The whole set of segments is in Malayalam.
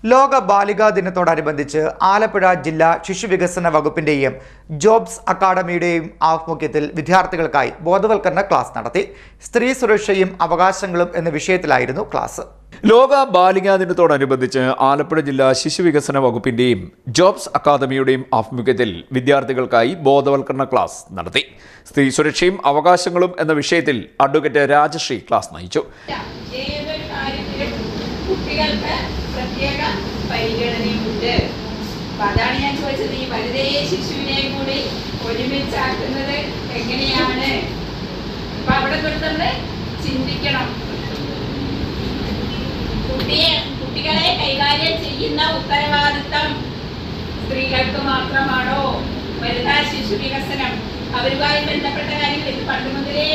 ലോക ബാലികാ ദിനത്തോടനുബന്ധിച്ച് ആലപ്പുഴ ജില്ലാ ശിശുവികസന വകുപ്പിന്റെയും ജോബ്സ് അക്കാദമിയുടെയും ആഭിമുഖ്യത്തിൽ വിദ്യാർത്ഥികൾക്കായി ബോധവൽക്കരണ ക്ലാസ് നടത്തി. സ്ത്രീ സുരക്ഷയും അവകാശങ്ങളും എന്ന വിഷയത്തിലായിരുന്നു ക്ലാസ്. ലോക ബാലികാ ദിനത്തോടനുബന്ധിച്ച് ആലപ്പുഴ ജില്ലാ ശിശുവികസന വകുപ്പിന്റെയും ജോബ്സ് അക്കാദമിയുടെയും ആഭിമുഖ്യത്തിൽ വിദ്യാർത്ഥികൾക്കായി ബോധവൽക്കരണ ക്ലാസ് നടത്തി. സ്ത്രീ സുരക്ഷയും അവകാശങ്ങളും എന്ന വിഷയത്തിൽ അഡ്വക്കേറ്റ് രാജശ്രീ ക്ലാസ് നയിച്ചു. പ്രത്യേക പരിഗണനയുണ്ട്. അതാണ് ഞാൻ ചോദിച്ചത്, ഈ വനിതയെ ശിശുവിനെ കൂടി ഒരുമിച്ചാക്കുന്നത് എങ്ങനെയാണ്? അപ്പൊ അവിടെ തൊട്ട് നമ്മൾ ചിന്തിക്കണം. കുട്ടികളെ കൈകാര്യം ചെയ്യുന്ന ഉത്തരവാദിത്തം സ്ത്രീകൾക്ക് മാത്രമാണോ? വനിതാ ശിശു വികസനം അവരുമായി ബന്ധപ്പെട്ട കാര്യങ്ങൾ ഇത് പണ്ട് മുതലേ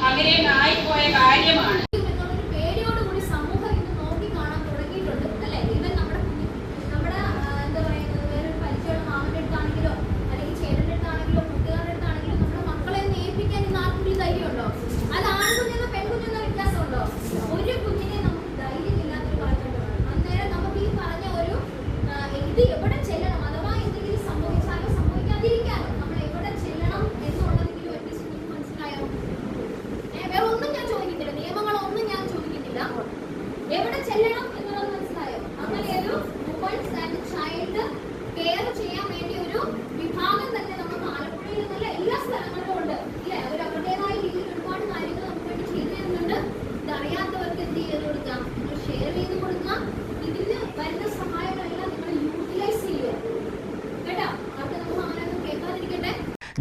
അങ്ങനെ ആയിപ്പോയ കാര്യമാണ്. എവിടെ ചെല്ലണം എന്നുള്ളത് മനസ്സിലായോ? അങ്ങനെ ഒരു വുമൻസ് ആൻഡ് ചൈൽഡ് കെയർ ചെയ്യാൻ വേണ്ടി ഒരു വിഭാഗം തന്നെ നമുക്ക് ആലപ്പുഴയിൽ നിന്നുള്ള എല്ലാ സ്ഥലങ്ങളിലും ഉണ്ട്. ഇല്ലേ? അവർ അവരുടേതായ രീതിയിൽ ഒരുപാട് കാര്യങ്ങൾ നമുക്ക് വേണ്ടി ചെയ്തു തരുന്നുണ്ട്. ഇതറിയാത്തവർക്ക് എന്ത് ചെയ്ത് കൊടുക്കാം? നിങ്ങൾ ഷെയർ ചെയ്ത് കൊടുക്കുക. ഇതിന് വരുന്ന സഹായങ്ങളെല്ലാം നിങ്ങൾ യൂട്ടിലൈസ് ചെയ്യുക കേട്ടോ. അവർക്ക് നമുക്ക് അങ്ങനെ കേൾക്കാതിരിക്കട്ടെ.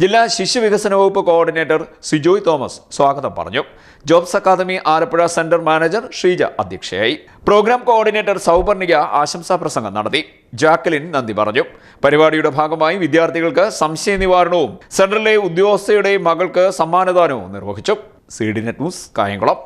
ജില്ലാ ശിശു വികസന വകുപ്പ് കോർഡിനേറ്റർ സിജോയ് തോമസ് സ്വാഗതം പറഞ്ഞു. Jobs Academy Alappuzha centre manager Sheeja അധ്യക്ഷയായി. പ്രോഗ്രാം കോർഡിനേറ്റർ സൗപർണിക ആശംസാ പ്രസംഗം നടത്തി. ജാക്കലിൻ നന്ദി പറഞ്ഞു. പരിപാടിയുടെ ഭാഗമായി വിദ്യാർത്ഥികൾക്ക് സംശയ നിവാരണവും സെന്ററിലെ ഉദ്യോഗസ്ഥയുടെ മകൾക്ക് സമ്മാനദാനവും നിർവഹിച്ചു. CDNet news Kayamkulam.